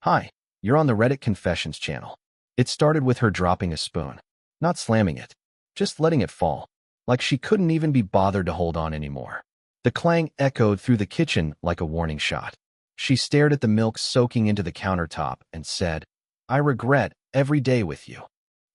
Hi, you're on the Reddit Confessions channel. It started with her dropping a spoon. Not slamming it, just letting it fall, like she couldn't even be bothered to hold on anymore. The clang echoed through the kitchen like a warning shot. She stared at the milk soaking into the countertop and said, "I regret every day with you."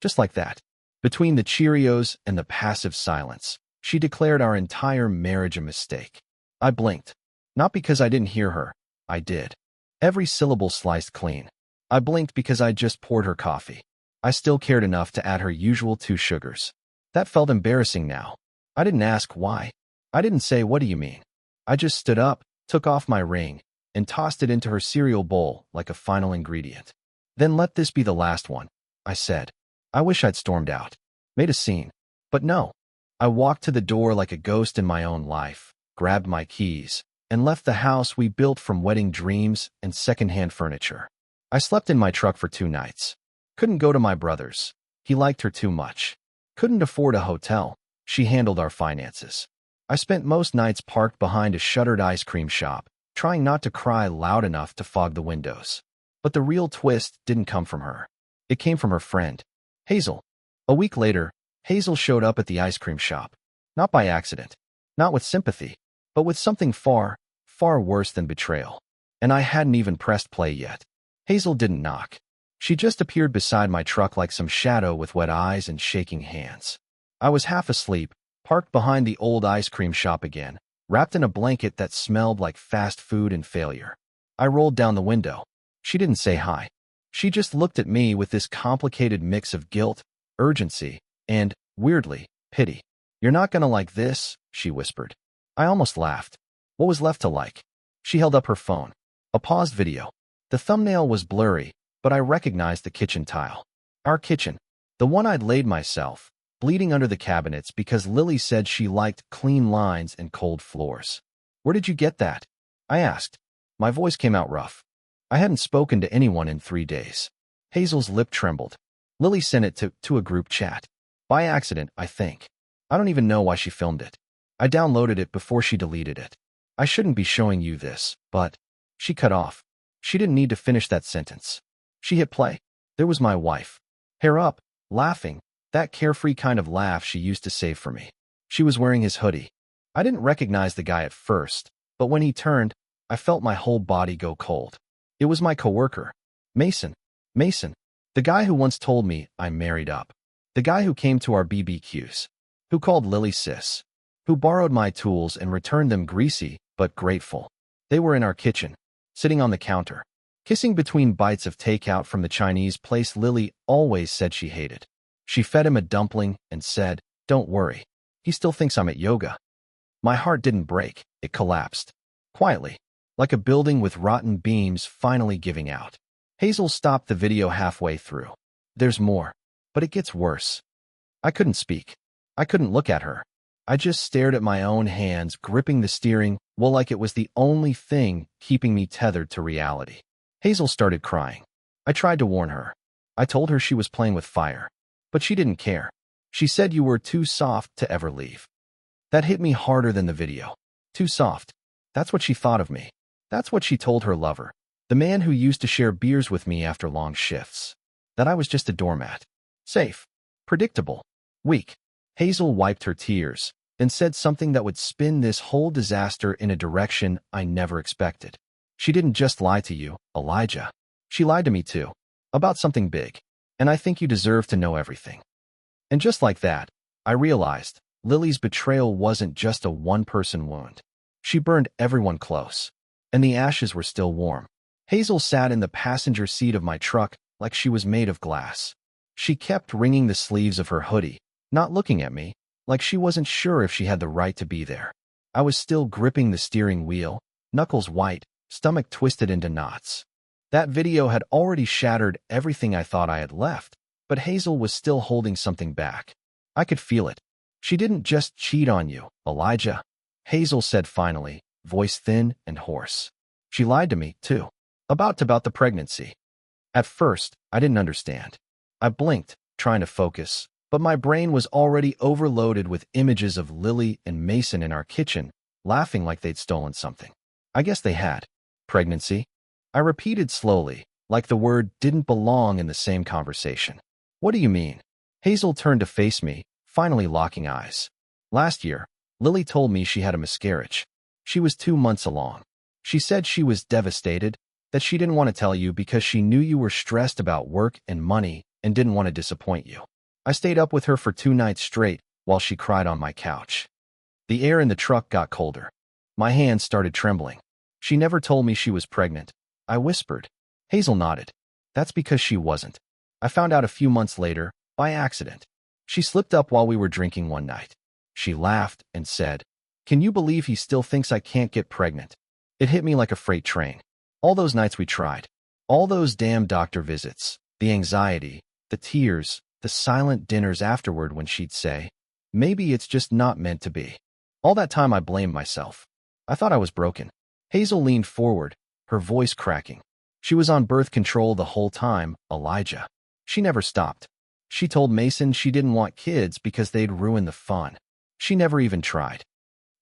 Just like that. Between the Cheerios and the passive silence, she declared our entire marriage a mistake. I blinked. Not because I didn't hear her. I did. Every syllable sliced clean. I blinked because I just poured her coffee. I still cared enough to add her usual 2 sugars. That felt embarrassing now. I didn't ask why. I didn't say, "What do you mean?" I just stood up, took off my ring, and tossed it into her cereal bowl like a final ingredient. "Then let this be the last one," I said. I wish I'd stormed out, made a scene. But no. I walked to the door like a ghost in my own life, grabbed my keys, and left the house we built from wedding dreams and secondhand furniture. I slept in my truck for 2 nights. Couldn't go to my brother's. He liked her too much. Couldn't afford a hotel. She handled our finances. I spent most nights parked behind a shuttered ice cream shop, trying not to cry loud enough to fog the windows. But the real twist didn't come from her. It came from her friend, Hazel. A week later, Hazel showed up at the ice cream shop. Not by accident. Not with sympathy. But with something far, far worse than betrayal. And I hadn't even pressed play yet. Hazel didn't knock. She just appeared beside my truck like some shadow with wet eyes and shaking hands. I was half asleep, parked behind the old ice cream shop again, wrapped in a blanket that smelled like fast food and failure. I rolled down the window. She didn't say hi. She just looked at me with this complicated mix of guilt, urgency, and, weirdly, pity. "You're not gonna like this," she whispered. I almost laughed. What was left to like? She held up her phone. A paused video. The thumbnail was blurry, but I recognized the kitchen tile. Our kitchen. The one I'd laid myself, bleeding under the cabinets because Lily said she liked clean lines and cold floors. "Where did you get that?" I asked. My voice came out rough. I hadn't spoken to anyone in 3 days. Hazel's lip trembled. "Lily sent it to a group chat. By accident, I think. I don't even know why she filmed it. I downloaded it before she deleted it. I shouldn't be showing you this, but..." She cut off. She didn't need to finish that sentence. She hit play. There was my wife. Hair up, laughing, that carefree kind of laugh she used to save for me. She was wearing his hoodie. I didn't recognize the guy at first, but when he turned, I felt my whole body go cold. It was my coworker, Mason. Mason, the guy who once told me I married up. The guy who came to our BBQs. Who called Lily sis. Who borrowed my tools and returned them greasy, but grateful. They were in our kitchen, sitting on the counter, kissing between bites of takeout from the Chinese place Lily always said she hated. She fed him a dumpling and said, "Don't worry. He still thinks I'm at yoga." My heart didn't break, it collapsed. Quietly, like a building with rotten beams finally giving out. Hazel stopped the video halfway through. "There's more. But it gets worse." I couldn't speak. I couldn't look at her. I just stared at my own hands gripping the steering wheel like it was the only thing keeping me tethered to reality. Hazel started crying. I tried to warn her. I told her she was playing with fire. But she didn't care. She said, "You were too soft to ever leave." That hit me harder than the video. Too soft. That's what she thought of me. That's what she told her lover, the man who used to share beers with me after long shifts. That I was just a doormat. Safe. Predictable. Weak. Hazel wiped her tears, then said something that would spin this whole disaster in a direction I never expected. "She didn't just lie to you, Elijah. She lied to me too. About something big. And I think you deserve to know everything." And just like that, I realized Lily's betrayal wasn't just a one-person wound. She burned everyone close. And the ashes were still warm. Hazel sat in the passenger seat of my truck like she was made of glass. She kept wringing the sleeves of her hoodie, not looking at me, like she wasn't sure if she had the right to be there. I was still gripping the steering wheel, knuckles white, stomach twisted into knots. That video had already shattered everything I thought I had left, but Hazel was still holding something back. I could feel it. "She didn't just cheat on you, Elijah," Hazel said finally, voice thin and hoarse. "She lied to me, too. About the pregnancy." At first, I didn't understand. I blinked, trying to focus, but my brain was already overloaded with images of Lily and Mason in our kitchen, laughing like they'd stolen something. I guess they had. Pregnancy? I repeated slowly, like the word didn't belong in the same conversation. What do you mean? Hazel turned to face me, finally locking eyes. Last year, Lily told me she had a miscarriage. She was 2 months along. She said she was devastated, that she didn't want to tell you because she knew you were stressed about work and money and didn't want to disappoint you. I stayed up with her for 2 nights straight while she cried on my couch. The air in the truck got colder. My hands started trembling. She never told me she was pregnant. I whispered. Hazel nodded. That's because she wasn't. I found out a few months later, by accident. She slipped up while we were drinking one night. She laughed and said, "Can you believe he still thinks I can't get pregnant?" It hit me like a freight train. All those nights we tried. All those damn doctor visits. The anxiety, the tears, the silent dinners afterward when she'd say, "Maybe it's just not meant to be." All that time I blamed myself. I thought I was broken. Hazel leaned forward, her voice cracking. She was on birth control the whole time, Elijah. She never stopped. She told Mason she didn't want kids because they'd ruin the fun. She never even tried.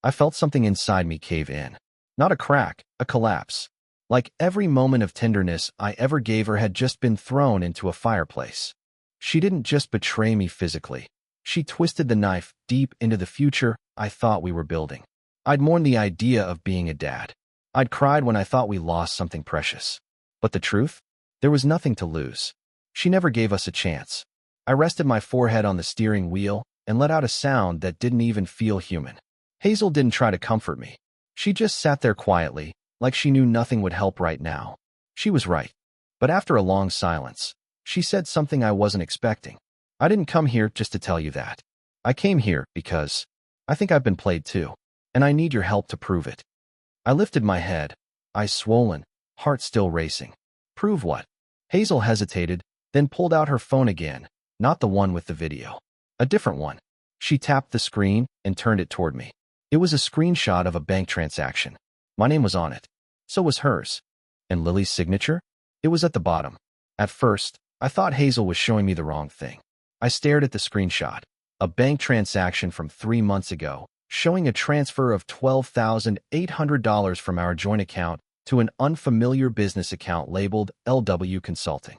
I felt something inside me cave in. Not a crack, a collapse. Like every moment of tenderness I ever gave her had just been thrown into a fireplace. She didn't just betray me physically. She twisted the knife deep into the future I thought we were building. I'd mourned the idea of being a dad. I'd cried when I thought we lost something precious. But the truth? There was nothing to lose. She never gave us a chance. I rested my forehead on the steering wheel and let out a sound that didn't even feel human. Hazel didn't try to comfort me. She just sat there quietly, like she knew nothing would help right now. She was right. But after a long silence, she said something I wasn't expecting. I didn't come here just to tell you that. I came here because I think I've been played too, and I need your help to prove it. I lifted my head, eyes swollen, heart still racing. Prove what? Hazel hesitated, then pulled out her phone again, not the one with the video. A different one. She tapped the screen and turned it toward me. It was a screenshot of a bank transaction. My name was on it. So was hers. And Lily's signature? It was at the bottom. At first, I thought Hazel was showing me the wrong thing. I stared at the screenshot. A bank transaction from 3 months ago, showing a transfer of $12,800 from our joint account to an unfamiliar business account labeled LW Consulting.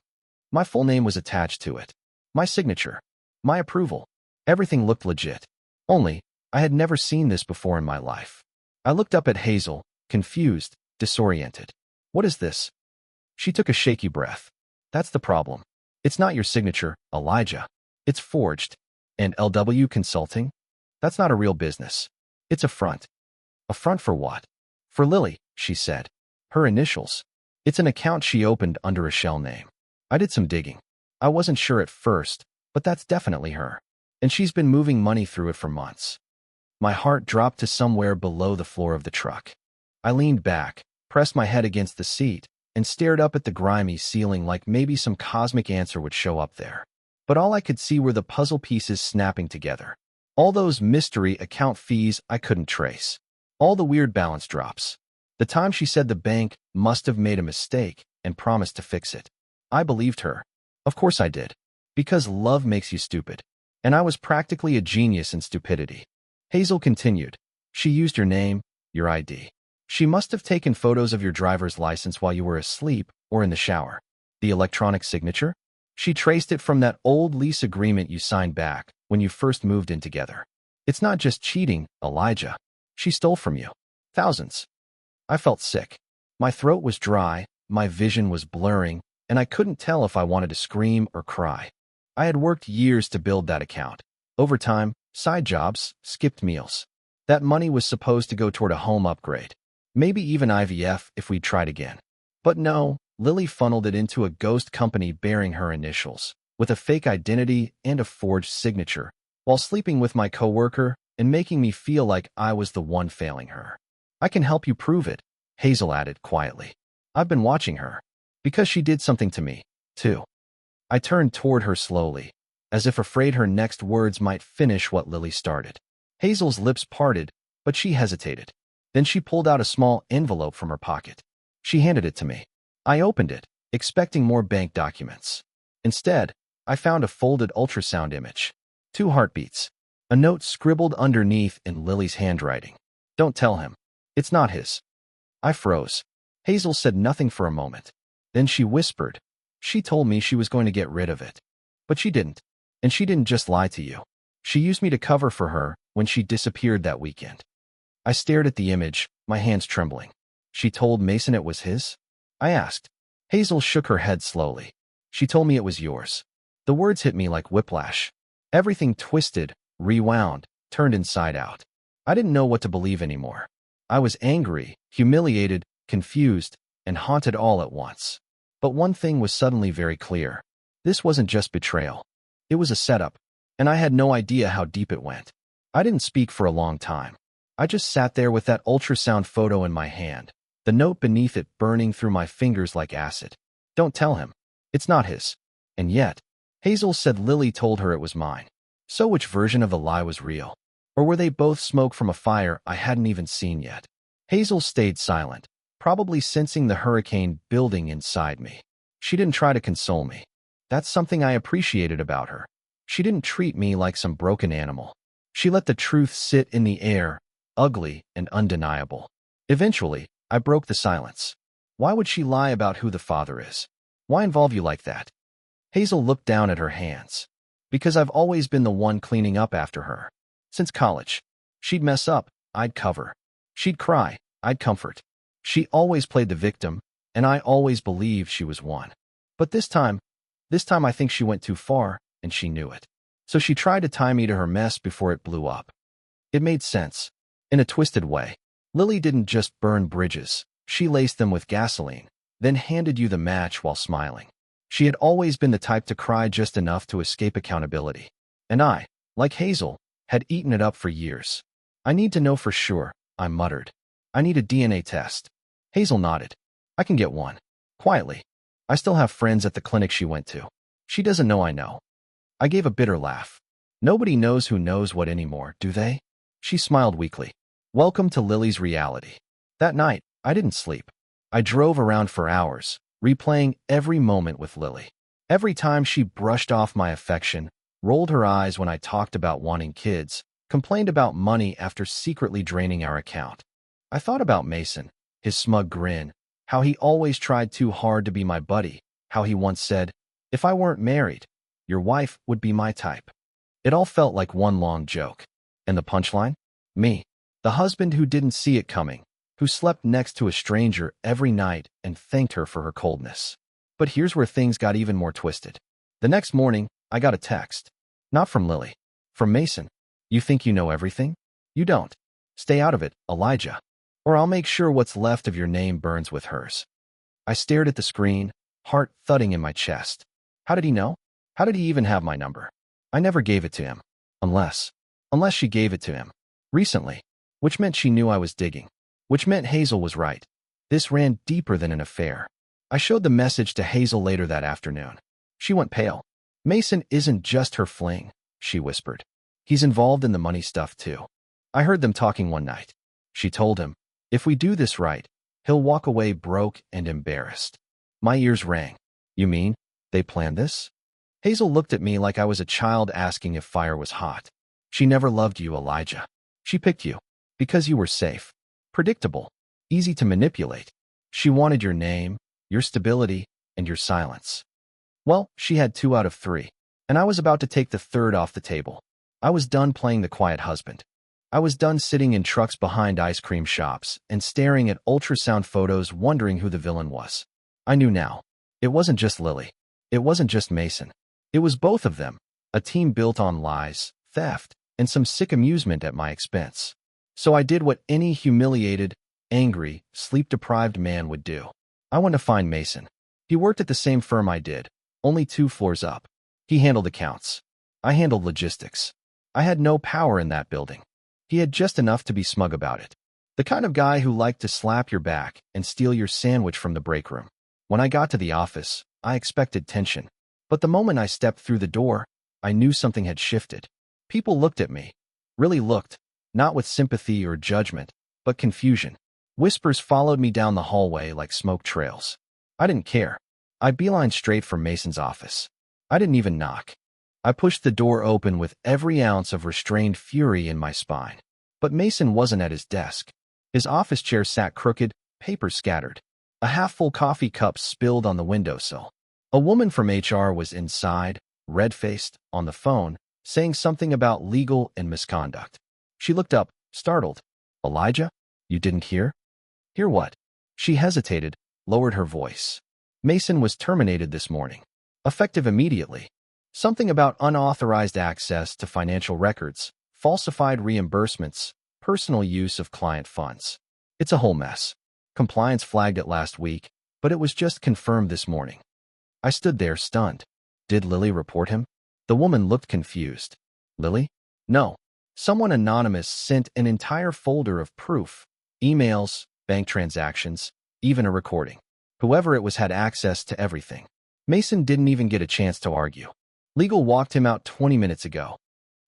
My full name was attached to it. My signature. My approval. Everything looked legit. Only, I had never seen this before in my life. I looked up at Hazel, confused, disoriented. What is this? She took a shaky breath. That's the problem. It's not your signature, Elijah. It's forged. And LW Consulting? That's not a real business. It's a front. A front for what? For Lily, she said. Her initials. It's an account she opened under a shell name. I did some digging. I wasn't sure at first, but that's definitely her. And she's been moving money through it for months. My heart dropped to somewhere below the floor of the truck. I leaned back, pressed my head against the seat, and stared up at the grimy ceiling like maybe some cosmic answer would show up there. But all I could see were the puzzle pieces snapping together. All those mystery account fees I couldn't trace. All the weird balance drops. The time she said the bank must have made a mistake and promised to fix it. I believed her. Of course I did. Because love makes you stupid. And I was practically a genius in stupidity. Hazel continued. She used your name, your ID. She must have taken photos of your driver's license while you were asleep or in the shower. The electronic signature? She traced it from that old lease agreement you signed back when you first moved in together. It's not just cheating, Elijah. She stole from you. Thousands. I felt sick. My throat was dry, my vision was blurring, and I couldn't tell if I wanted to scream or cry. I had worked years to build that account. Overtime, side jobs, skipped meals. That money was supposed to go toward a home upgrade. Maybe even IVF if we tried again. But no, Lily funneled it into a ghost company bearing her initials, with a fake identity and a forged signature, while sleeping with my coworker and making me feel like I was the one failing her. I can help you prove it, Hazel added quietly. I've been watching her. Because she did something to me, too. I turned toward her slowly, as if afraid her next words might finish what Lily started. Hazel's lips parted, but she hesitated. Then she pulled out a small envelope from her pocket. She handed it to me. I opened it, expecting more bank documents. Instead, I found a folded ultrasound image. 2 heartbeats. A note scribbled underneath in Lily's handwriting. Don't tell him. It's not his. I froze. Hazel said nothing for a moment. Then she whispered, "She told me she was going to get rid of it. But she didn't. And she didn't just lie to you. She used me to cover for her when she disappeared that weekend." I stared at the image, my hands trembling. "She told Mason it was his?" I asked. Hazel shook her head slowly. "She told me it was yours." The words hit me like whiplash. Everything twisted, rewound, turned inside out. I didn't know what to believe anymore. I was angry, humiliated, confused, and haunted all at once. But one thing was suddenly very clear. This wasn't just betrayal. It was a setup, and I had no idea how deep it went. I didn't speak for a long time. I just sat there with that ultrasound photo in my hand, the note beneath it burning through my fingers like acid. "Don't tell him. It's not his." And yet, Hazel said Lily told her it was mine. So which version of the lie was real? Or were they both smoke from a fire I hadn't even seen yet? Hazel stayed silent, probably sensing the hurricane building inside me. She didn't try to console me. That's something I appreciated about her. She didn't treat me like some broken animal. She let the truth sit in the air, ugly and undeniable. Eventually, I broke the silence. "Why would she lie about who the father is? Why involve you like that?" Hazel looked down at her hands. "Because I've always been the one cleaning up after her. Since college. She'd mess up, I'd cover. She'd cry, I'd comfort. She always played the victim, and I always believed she was one. But this time I think she went too far, and she knew it. So she tried to tie me to her mess before it blew up." It made sense. In a twisted way. Lily didn't just burn bridges. She laced them with gasoline, then handed you the match while smiling. She had always been the type to cry just enough to escape accountability. And I, like Hazel, had eaten it up for years. "I need to know for sure," I muttered. "I need a DNA test." Hazel nodded. "I can get one." Quietly. "I still have friends at the clinic she went to. She doesn't know I know." I gave a bitter laugh. "Nobody knows who knows what anymore, do they?" She smiled weakly. "Welcome to Lily's reality." That night, I didn't sleep. I drove around for hours, replaying every moment with Lily. Every time she brushed off my affection, rolled her eyes when I talked about wanting kids, complained about money after secretly draining our account. I thought about Mason, his smug grin, how he always tried too hard to be my buddy, how he once said, "If I weren't married, your wife would be my type." It all felt like one long joke. And the punchline? Me. The husband who didn't see it coming, who slept next to a stranger every night and thanked her for her coldness. But here's where things got even more twisted. The next morning, I got a text. Not from Lily. From Mason. "You think you know everything? You don't. Stay out of it, Elijah. Or I'll make sure what's left of your name burns with hers." I stared at the screen, heart thudding in my chest. How did he know? How did he even have my number? I never gave it to him. Unless she gave it to him. Recently. Which meant she knew I was digging. Which meant Hazel was right. This ran deeper than an affair. I showed the message to Hazel later that afternoon. She went pale. "Mason isn't just her fling," she whispered. "He's involved in the money stuff too. I heard them talking one night." She told him, "If we do this right, he'll walk away broke and embarrassed." My ears rang. "You mean they planned this?" Hazel looked at me like I was a child asking if fire was hot. "She never loved you, Elijah. She picked you because you were safe, predictable, easy to manipulate. She wanted your name, your stability, and your silence. Well, she had 2 out of 3, and I was about to take the third off the table. I was done playing the quiet husband. I was done sitting in trucks behind ice cream shops and staring at ultrasound photos wondering who the villain was. I knew now. It wasn't just Lily. It wasn't just Mason. It was both of them, a team built on lies, theft, and some sick amusement at my expense. So I did what any humiliated, angry, sleep-deprived man would do. I went to find Mason. He worked at the same firm I did, only 2 floors up. He handled accounts. I handled logistics. I had no power in that building. He had just enough to be smug about it. The kind of guy who liked to slap your back and steal your sandwich from the break room. When I got to the office, I expected tension. But the moment I stepped through the door, I knew something had shifted. People looked at me. Really looked. Not with sympathy or judgment, but confusion. Whispers followed me down the hallway like smoke trails. I didn't care. I beelined straight for Mason's office. I didn't even knock. I pushed the door open with every ounce of restrained fury in my spine. But Mason wasn't at his desk. His office chair sat crooked, papers scattered. A half-full coffee cup spilled on the windowsill. A woman from HR was inside, red-faced, on the phone, saying something about legal and misconduct. She looked up, startled. Elijah? You didn't hear? Hear what? She hesitated, lowered her voice. Mason was terminated this morning. Effective immediately. Something about unauthorized access to financial records, falsified reimbursements, personal use of client funds. It's a whole mess. Compliance flagged it last week, but it was just confirmed this morning. I stood there stunned. Did Lily report him? The woman looked confused. Lily? No. Someone anonymous sent an entire folder of proof, emails, bank transactions, even a recording. Whoever it was had access to everything. Mason didn't even get a chance to argue. Legal walked him out 20 minutes ago.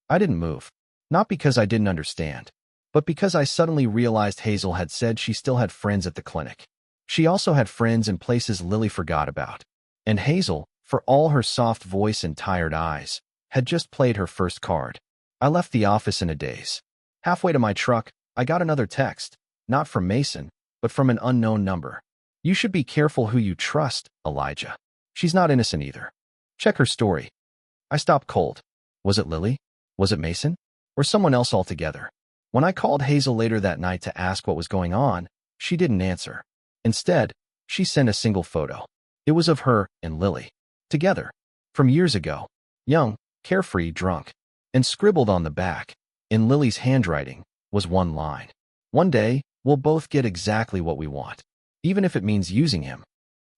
I didn't move. Not because I didn't understand, but because I suddenly realized Hazel had said she still had friends at the clinic. She also had friends in places Lily forgot about. And Hazel, for all her soft voice and tired eyes, had just played her first card. I left the office in a daze. Halfway to my truck, I got another text, not from Mason, but from an unknown number. You should be careful who you trust, Elijah. She's not innocent either. Check her story. I stopped cold. Was it Lily? Was it Mason? Or someone else altogether? When I called Hazel later that night to ask what was going on, she didn't answer. Instead, she sent a single photo. It was of her and Lily, together, from years ago, young, carefree, drunk, and scribbled on the back, in Lily's handwriting, was one line. One day, we'll both get exactly what we want, even if it means using him.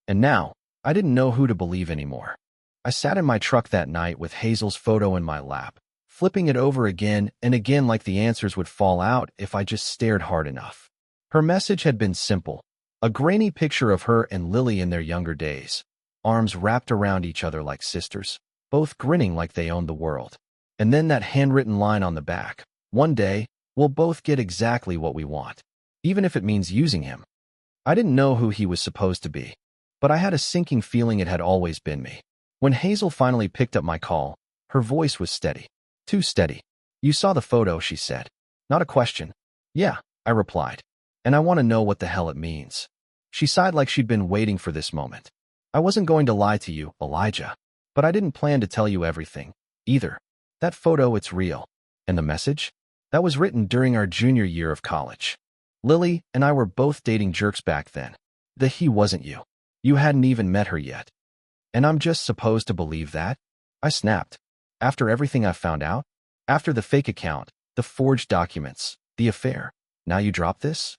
And now, I didn't know who to believe anymore. I sat in my truck that night with Hazel's photo in my lap, flipping it over again and again like the answers would fall out if I just stared hard enough. Her message had been simple. A grainy picture of her and Lily in their younger days, arms wrapped around each other like sisters, both grinning like they owned the world. And then that handwritten line on the back. One day, we'll both get exactly what we want, even if it means using him. I didn't know who he was supposed to be, but I had a sinking feeling it had always been me. When Hazel finally picked up my call, her voice was steady. Too steady. You saw the photo, she said. Not a question. Yeah, I replied. And I want to know what the hell it means. She sighed like she'd been waiting for this moment. I wasn't going to lie to you, Elijah. But I didn't plan to tell you everything, either. That photo, it's real. And the message? That was written during our junior year of college. Lily and I were both dating jerks back then. The he wasn't you. You hadn't even met her yet. And I'm just supposed to believe that? I snapped. After everything I found out? After the fake account, the forged documents, the affair. Now you drop this?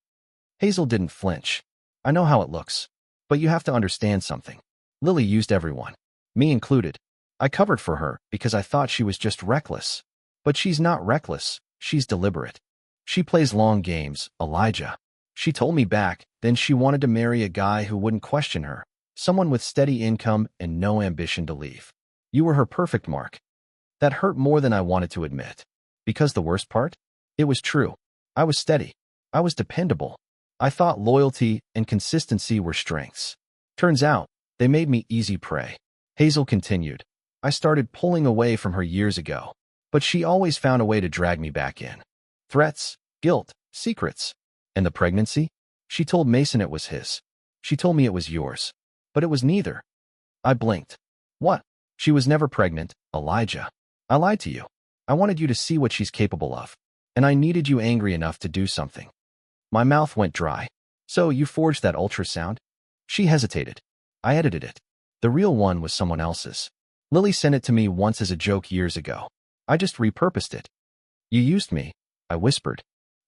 Hazel didn't flinch. I know how it looks. But you have to understand something. Lily used everyone. Me included. I covered for her because I thought she was just reckless. But she's not reckless. She's deliberate. She plays long games, Elijah. She told me back, then she wanted to marry a guy who wouldn't question her. Someone with steady income and no ambition to leave. You were her perfect mark. That hurt more than I wanted to admit. Because the worst part? It was true. I was steady. I was dependable. I thought loyalty and consistency were strengths. Turns out, they made me easy prey. Hazel continued. I started pulling away from her years ago, but she always found a way to drag me back in. Threats, guilt, secrets. And the pregnancy? She told Mason it was his. She told me it was yours. But it was neither. I blinked. What? She was never pregnant, Elijah. I lied to you. I wanted you to see what she's capable of. And I needed you angry enough to do something. My mouth went dry. So you forged that ultrasound? She hesitated. I edited it. The real one was someone else's. Lily sent it to me once as a joke years ago. I just repurposed it. You used me, I whispered.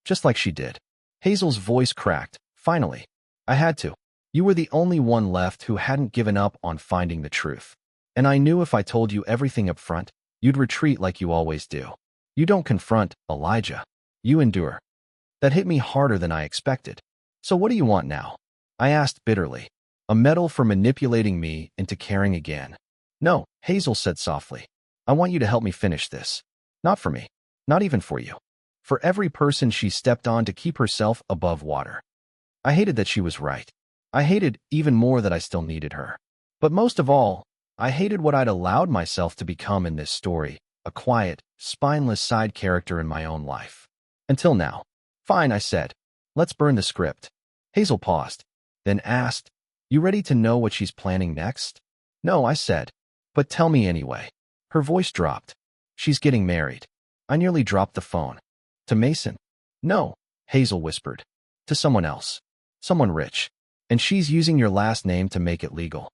Just like she did. Hazel's voice cracked. Finally. I had to. You were the only one left who hadn't given up on finding the truth. And I knew if I told you everything up front, you'd retreat like you always do. You don't confront, Elijah. You endure. That hit me harder than I expected. So what do you want now? I asked bitterly. A medal for manipulating me into caring again. No, Hazel said softly. I want you to help me finish this. Not for me. Not even for you. For every person she stepped on to keep herself above water. I hated that she was right. I hated even more that I still needed her. But most of all, I hated what I'd allowed myself to become in this story, a quiet, spineless side character in my own life. Until now. Fine, I said. Let's burn the script. Hazel paused, then asked, You ready to know what she's planning next? No, I said. But tell me anyway. Her voice dropped. She's getting married. I nearly dropped the phone. To Mason? No, Hazel whispered. To someone else. Someone rich. And she's using your last name to make it legal.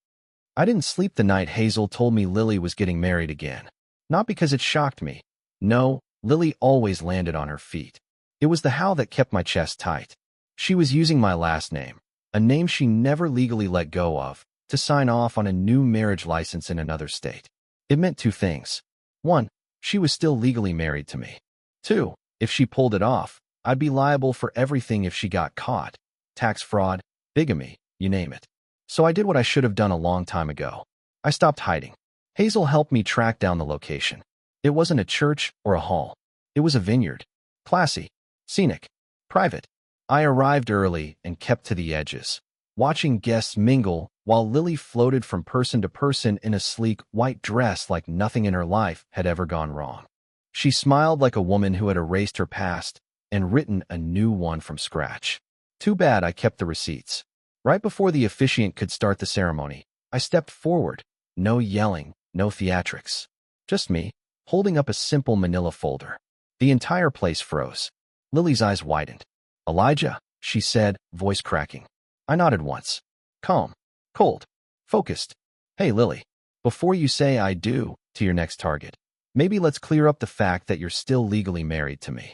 I didn't sleep the night Hazel told me Lily was getting married again. Not because it shocked me. No, Lily always landed on her feet. It was the how that kept my chest tight. She was using my last name, a name she never legally let go of, to sign off on a new marriage license in another state. It meant two things. One, she was still legally married to me. Two, if she pulled it off, I'd be liable for everything if she got caught. Tax fraud, bigamy, you name it. So I did what I should have done a long time ago. I stopped hiding. Hazel helped me track down the location. It wasn't a church or a hall. It was a vineyard. Classy, scenic, private. I arrived early and kept to the edges, watching guests mingle while Lily floated from person to person in a sleek white dress like nothing in her life had ever gone wrong. She smiled like a woman who had erased her past and written a new one from scratch. Too bad I kept the receipts. Right before the officiant could start the ceremony, I stepped forward. No yelling, no theatrics. Just me, holding up a simple manila folder. The entire place froze. Lily's eyes widened. Elijah, she said, voice cracking. I nodded once. Calm, cold, focused. Hey, Lily, before you say I do to your next target, maybe let's clear up the fact that you're still legally married to me.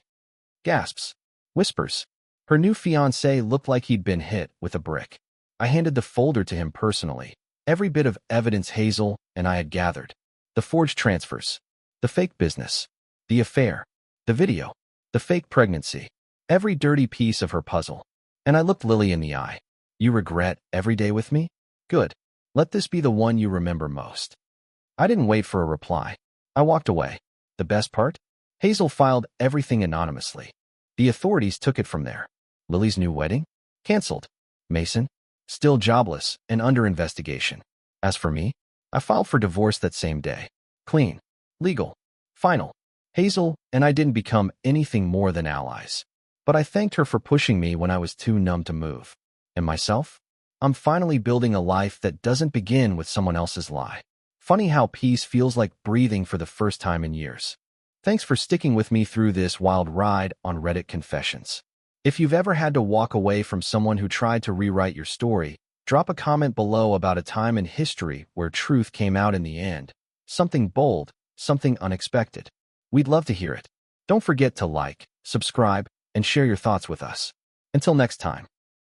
Gasps. Whispers. Her new fiancé looked like he'd been hit with a brick. I handed the folder to him personally. Every bit of evidence Hazel and I had gathered. The forged transfers. The fake business. The affair. The video. The fake pregnancy. Every dirty piece of her puzzle. And I looked Lily in the eye. You regret every day with me? Good. Let this be the one you remember most. I didn't wait for a reply. I walked away. The best part? Hazel filed everything anonymously. The authorities took it from there. Lily's new wedding? Cancelled. Mason? Still jobless and under investigation. As for me, I filed for divorce that same day. Clean. Legal. Final. Hazel and I didn't become anything more than allies. But I thanked her for pushing me when I was too numb to move. And myself? I'm finally building a life that doesn't begin with someone else's lie. Funny how peace feels like breathing for the first time in years. Thanks for sticking with me through this wild ride on Reddit Confessions. If you've ever had to walk away from someone who tried to rewrite your story, drop a comment below about a time in history where truth came out in the end. Something bold, something unexpected. We'd love to hear it. Don't forget to like, subscribe, and share your thoughts with us. Until next time.